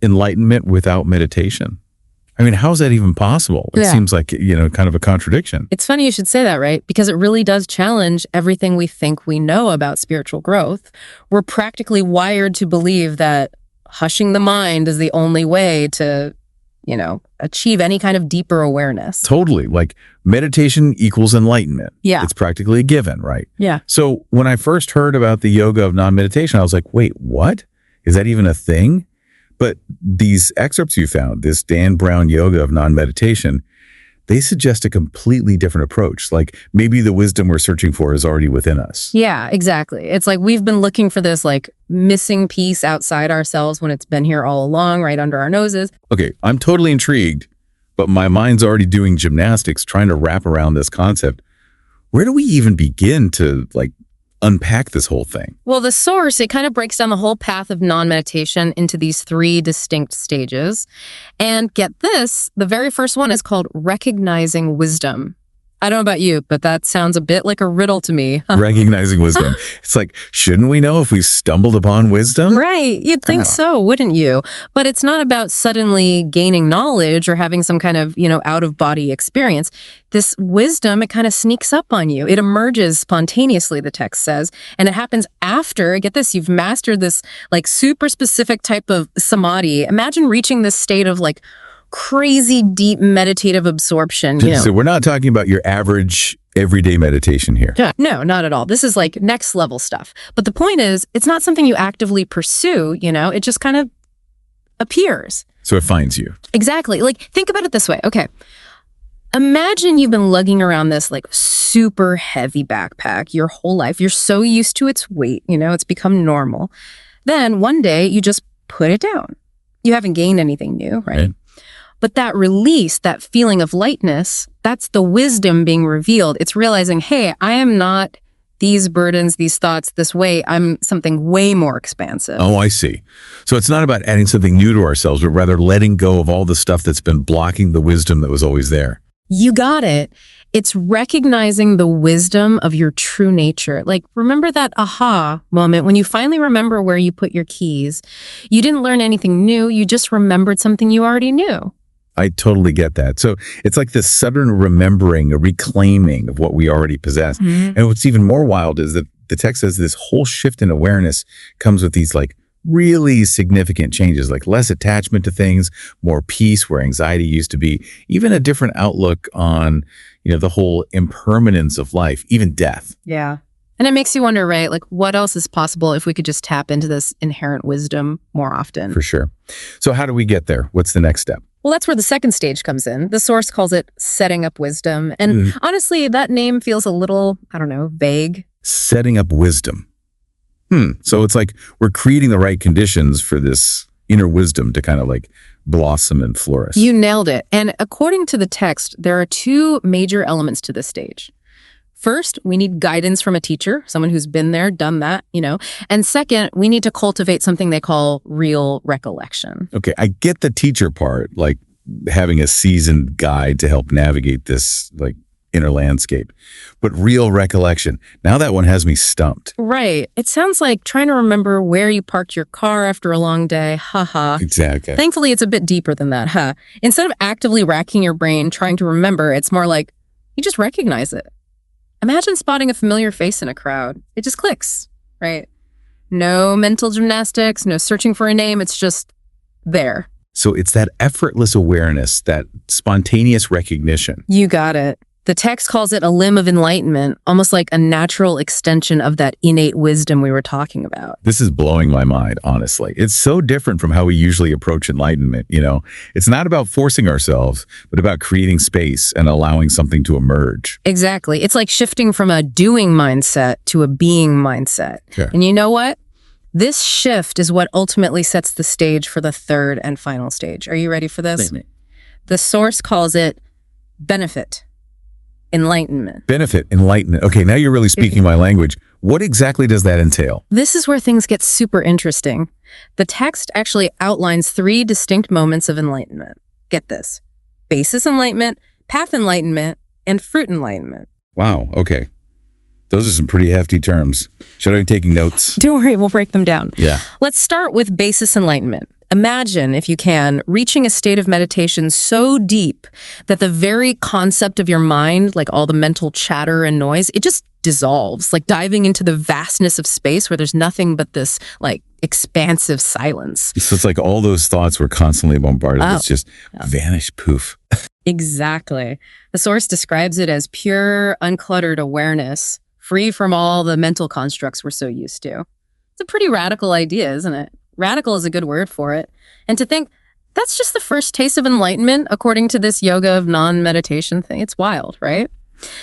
enlightenment without meditation? I mean, how is that even possible? It seems like, kind of a contradiction. It's funny you should say that, right? Because it really does challenge everything we think we know about spiritual growth. We're practically wired to believe that hushing the mind is the only way to, achieve any kind of deeper awareness. Totally. Like meditation equals enlightenment. Yeah. It's practically a given, right? Yeah. So when I first heard about the yoga of non-meditation, I was like, wait, what? Is that even a thing? But these excerpts you found, this Dan Brown yoga of non-meditation, they suggest a completely different approach. Like maybe the wisdom we're searching for is already within us. Yeah, exactly. It's like we've been looking for this like missing piece outside ourselves when it's been here all along, right under our noses. Okay, I'm totally intrigued, but my mind's already doing gymnastics trying to wrap around this concept. Where do we even begin to unpack this whole thing? Well, the source, it kind of breaks down the whole path of non-meditation into these 3 distinct stages. And get this, the very first one is called recognizing wisdom. I don't know about you, but that sounds a bit like a riddle to me. Recognizing wisdom. It's like, shouldn't we know if we stumbled upon wisdom? Right. You'd think so, wouldn't you? But it's not about suddenly gaining knowledge or having some kind of, out-of-body experience. This wisdom, it kind of sneaks up on you. It emerges spontaneously, the text says, and it happens after, get this, you've mastered this super specific type of samadhi. Imagine reaching this state of crazy deep meditative absorption. So we're not talking about your average everyday meditation here. Yeah, no, not at all. This is next level stuff. But the point is, it's not something you actively pursue, it just kind of appears. So it finds you. Exactly. Think about it this way. Okay. Imagine you've been lugging around this super heavy backpack your whole life. You're so used to its weight, it's become normal. Then one day you just put it down. You haven't gained anything new, right? But that release, that feeling of lightness, that's the wisdom being revealed. It's realizing, hey, I am not these burdens, these thoughts, this way. I'm something way more expansive. Oh, I see. So it's not about adding something new to ourselves, but rather letting go of all the stuff that's been blocking the wisdom that was always there. You got it. It's recognizing the wisdom of your true nature. Remember that aha moment when you finally remember where you put your keys. You didn't learn anything new. You just remembered something you already knew. I totally get that. So it's like this sudden remembering, a reclaiming of what we already possess. Mm-hmm. And what's even more wild is that the text says this whole shift in awareness comes with these really significant changes, less attachment to things, more peace where anxiety used to be, even a different outlook on, the whole impermanence of life, even death. Yeah. And it makes you wonder, right? What else is possible if we could just tap into this inherent wisdom more often? For sure. So how do we get there? What's the next step? Well, that's where the second stage comes in. The source calls it setting up wisdom. And honestly, that name feels a little, vague. Setting up wisdom. So it's we're creating the right conditions for this inner wisdom to kind of blossom and flourish. You nailed it. And according to the text, there are 2 major elements to this stage. First, we need guidance from a teacher, someone who's been there, done that, And second, we need to cultivate something they call real recollection. Okay, I get the teacher part, having a seasoned guide to help navigate this, inner landscape. But real recollection, now that one has me stumped. Right. It sounds like trying to remember where you parked your car after a long day. Ha. Exactly. Thankfully, it's a bit deeper than that, huh? Instead of actively racking your brain trying to remember, it's more like you just recognize it. Imagine spotting a familiar face in a crowd. It just clicks, right? No mental gymnastics, no searching for a name. It's just there. So it's that effortless awareness, that spontaneous recognition. You got it. The text calls it a limb of enlightenment, almost like a natural extension of that innate wisdom we were talking about. This is blowing my mind, honestly. It's so different from how we usually approach enlightenment, It's not about forcing ourselves, but about creating space and allowing something to emerge. Exactly. It's like shifting from a doing mindset to a being mindset. Sure. And you know what? This shift is what ultimately sets the stage for the third and final stage. Are you ready for this? The source calls it benefit. Enlightenment. Benefit, enlightenment. Okay, now you're really speaking my language. What exactly does that entail? This is where things get super interesting. The text actually outlines 3 distinct moments of enlightenment. Get this. Basis enlightenment, path enlightenment, and fruit enlightenment. Wow, okay. Those are some pretty hefty terms. Should I be taking notes? Don't worry, we'll break them down. Yeah. Let's start with basis enlightenment. Imagine, if you can, reaching a state of meditation so deep that the very concept of your mind, like all the mental chatter and noise, it just dissolves, like diving into the vastness of space where there's nothing but this like expansive silence. So it's like all those thoughts were constantly bombarded. It's just vanish, poof. Exactly. The Source describes it as pure, uncluttered awareness, free from all the mental constructs we're so used to. It's a pretty radical idea, isn't it? Radical is a good word for it. And to think that's just the first taste of enlightenment, according to this yoga of non-meditation thing. It's wild, right?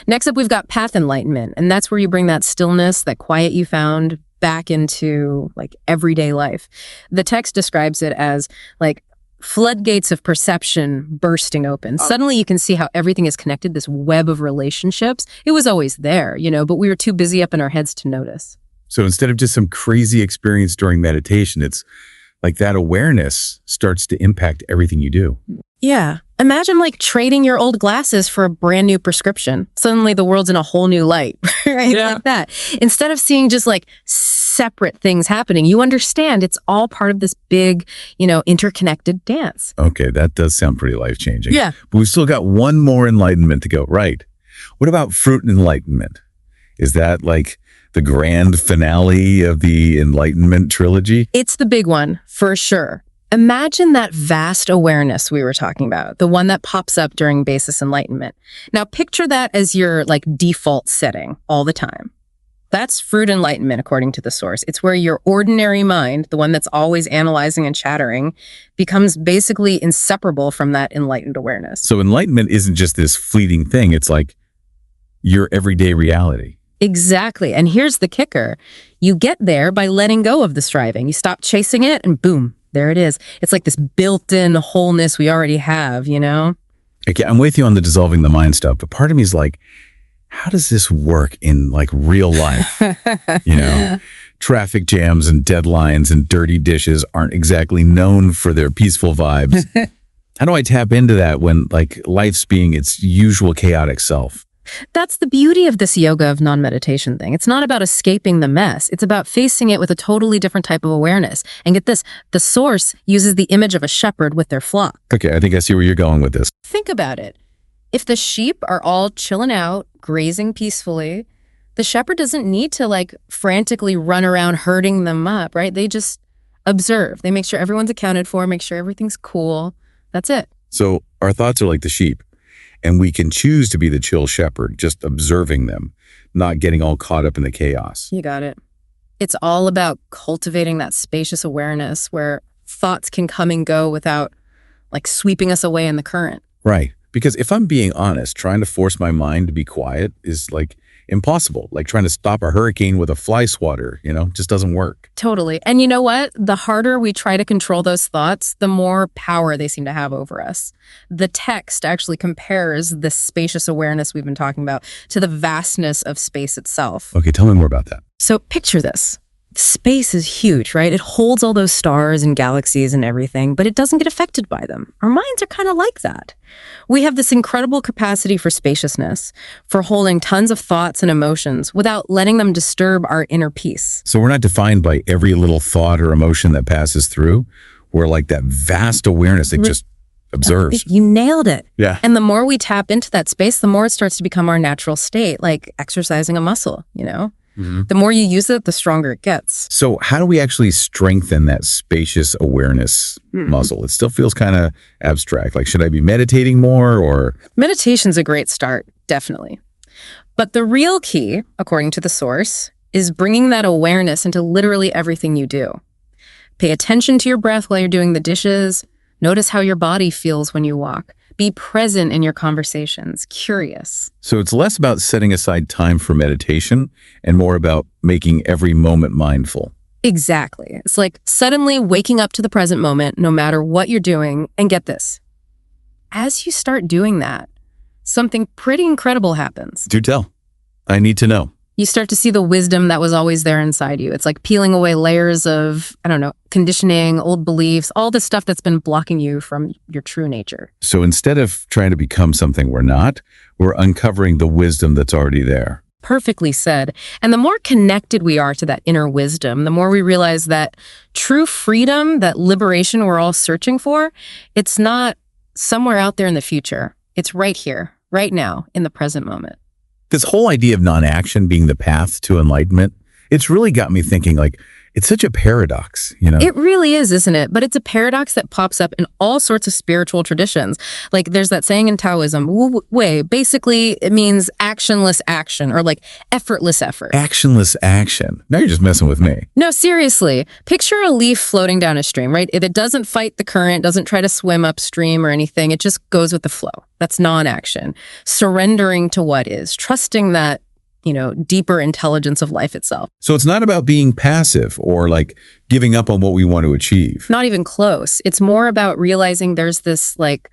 Next up, we've got path enlightenment. And that's where you bring that stillness, that quiet you found back into like everyday life. The text describes it as like floodgates of perception bursting open. Suddenly you can see how everything is connected, this web of relationships. It was always there, but we were too busy up in our heads to notice. So instead of just some crazy experience during meditation, it's like that awareness starts to impact everything you do. Yeah. Imagine like trading your old glasses for a brand new prescription. Suddenly the world's in a whole new light, right? Yeah. Like that. Instead of seeing just like separate things happening, you understand it's all part of this big, interconnected dance. Okay, that does sound pretty life-changing. Yeah. But we've still got one more enlightenment to go, right? What about fruit enlightenment? Is that like the grand finale of the Enlightenment trilogy? It's the big one, for sure. Imagine that vast awareness we were talking about, the one that pops up during basis enlightenment. Now picture that as your like default setting all the time. That's fruit enlightenment, according to the Source. It's where your ordinary mind, the one that's always analyzing and chattering, becomes basically inseparable from that enlightened awareness. So enlightenment isn't just this fleeting thing. It's like your everyday reality. Exactly. And here's the kicker. You get there by letting go of the striving. You stop chasing it and boom, there it is. It's like this built-in wholeness we already have, Okay, I'm with you on the dissolving the mind stuff, but part of me is like, how does this work in like real life? Traffic jams and deadlines and dirty dishes aren't exactly known for their peaceful vibes. How do I tap into that when like life's being its usual chaotic self? That's the beauty of this yoga of non-meditation thing. It's not about escaping the mess. It's about facing it with a totally different type of awareness. And get this, the Source uses the image of a shepherd with their flock. Okay, I think I see where you're going with this. Think about it. If the sheep are all chilling out, grazing peacefully, the shepherd doesn't need to like frantically run around herding them up, right? They just observe. They make sure everyone's accounted for, make sure everything's cool. That's it. So our thoughts are like the sheep. And we can choose to be the chill shepherd, just observing them, not getting all caught up in the chaos. You got it. It's all about cultivating that spacious awareness where thoughts can come and go without like sweeping us away in the current. Right. Because if I'm being honest, trying to force my mind to be quiet is like impossible. Like trying to stop a hurricane with a fly swatter, just doesn't work. Totally. And you know what? The harder we try to control those thoughts, the more power they seem to have over us. The text actually compares this spacious awareness we've been talking about to the vastness of space itself. Okay, tell me more about that. So picture this. Space is huge, right? It holds all those stars and galaxies and everything, but it doesn't get affected by them. Our minds are kind of like that. We have this incredible capacity for spaciousness, for holding tons of thoughts and emotions without letting them disturb our inner peace. So we're not defined by every little thought or emotion that passes through. We're like that vast awareness that just observes. You nailed it. Yeah. And the more we tap into that space, the more it starts to become our natural state, like exercising a muscle, Mm-hmm. The more you use it, the stronger it gets. So how do we actually strengthen that spacious awareness muscle? It still feels kind of abstract. Like, should I be meditating more or? Meditation's a great start, definitely. But the real key, according to the Source, is bringing that awareness into literally everything you do. Pay attention to your breath while you're doing the dishes. Notice how your body feels when you walk. Be present in your conversations, curious. So it's less about setting aside time for meditation and more about making every moment mindful. Exactly. It's like suddenly waking up to the present moment, no matter what you're doing. And get this, as you start doing that, something pretty incredible happens. Do tell. I need to know. You start to see the wisdom that was always there inside you. It's like peeling away layers of, conditioning, old beliefs, all the stuff that's been blocking you from your true nature. So instead of trying to become something we're not, we're uncovering the wisdom that's already there. Perfectly said. And the more connected we are to that inner wisdom, the more we realize that true freedom, that liberation we're all searching for, it's not somewhere out there in the future. It's right here, right now, in the present moment. This whole idea of non-action being the path to enlightenment, it's really got me thinking, like, it's such a paradox, you know? It really is, isn't it? But it's a paradox that pops up in all sorts of spiritual traditions. Like there's that saying in Taoism, wu wei, basically it means actionless action or like effortless effort. Actionless action. Now you're just messing with me. No, seriously. Picture a leaf floating down a stream, right? It doesn't fight the current, doesn't try to swim upstream or anything. It just goes with the flow. That's non-action. Surrendering to what is, trusting that, deeper intelligence of life itself. So it's not about being passive or like giving up on what we want to achieve. Not even close. It's more about realizing there's this like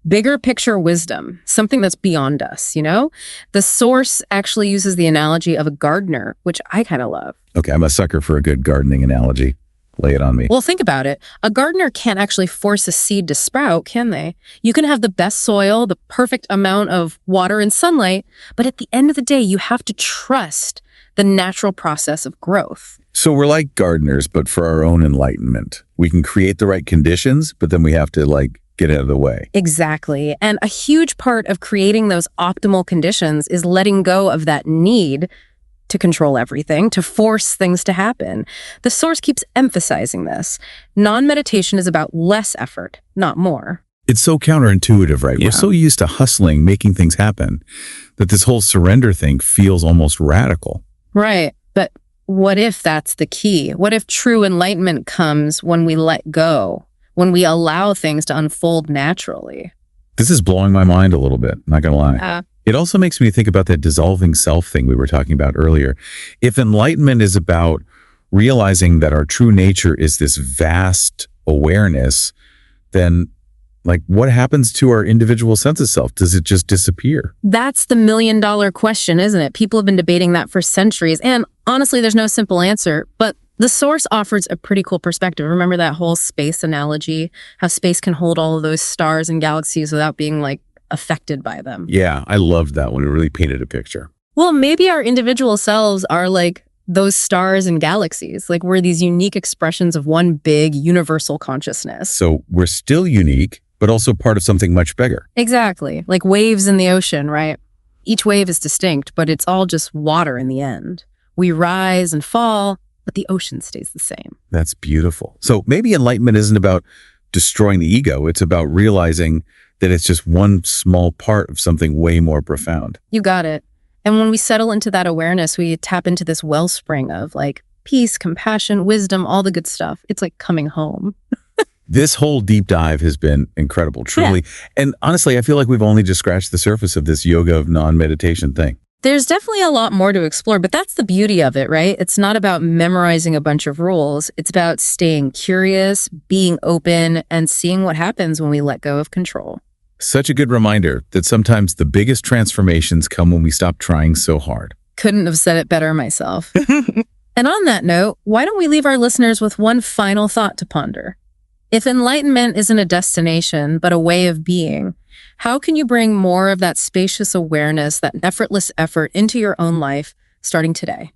bigger picture wisdom, something that's beyond us, The source actually uses the analogy of a gardener, which I kind of love. Okay, I'm a sucker for a good gardening analogy. Lay it on me. Well, think about it. A gardener can't actually force a seed to sprout, can they? You can have the best soil, the perfect amount of water and sunlight, but at the end of the day, you have to trust the natural process of growth. So we're like gardeners, but for our own enlightenment. We can create the right conditions, but then we have to get out of the way. Exactly. And a huge part of creating those optimal conditions is letting go of that need to control everything, to force things to happen. The source keeps emphasizing this. Non-meditation is about less effort, not more. It's so counterintuitive, right? Yeah. We're so used to hustling, making things happen, that this whole surrender thing feels almost radical. Right. But what if that's the key? What if true enlightenment comes when we let go, when we allow things to unfold naturally? This is blowing my mind a little bit, not gonna lie. It also makes me think about that dissolving self thing we were talking about earlier. If enlightenment is about realizing that our true nature is this vast awareness, then what happens to our individual sense of self? Does it just disappear? That's the million-dollar question, isn't it? People have been debating that for centuries. And honestly, there's no simple answer. But the source offers a pretty cool perspective. Remember that whole space analogy? How space can hold all of those stars and galaxies without being affected by them. Yeah, I loved that one. It really painted a picture. Well, maybe our individual selves are those stars and galaxies. We're these unique expressions of one big universal consciousness. So we're still unique, but also part of something much bigger. Exactly. Like waves in the ocean, right? Each wave is distinct, but it's all just water in the end. We rise and fall, but the ocean stays the same. That's beautiful. So maybe enlightenment isn't about destroying the ego. It's about realizing that it's just one small part of something way more profound. You got it. And when we settle into that awareness, we tap into this wellspring of peace, compassion, wisdom, all the good stuff. It's like coming home. This whole deep dive has been incredible, truly. Yeah. And honestly, I feel like we've only just scratched the surface of this yoga of non-meditation thing. There's definitely a lot more to explore, but that's the beauty of it, right? It's not about memorizing a bunch of rules. It's about staying curious, being open, and seeing what happens when we let go of control. Such a good reminder that sometimes the biggest transformations come when we stop trying so hard. Couldn't have said it better myself. And on that note, why don't we leave our listeners with one final thought to ponder? If enlightenment isn't a destination, but a way of being, how can you bring more of that spacious awareness, that effortless effort into your own life starting today?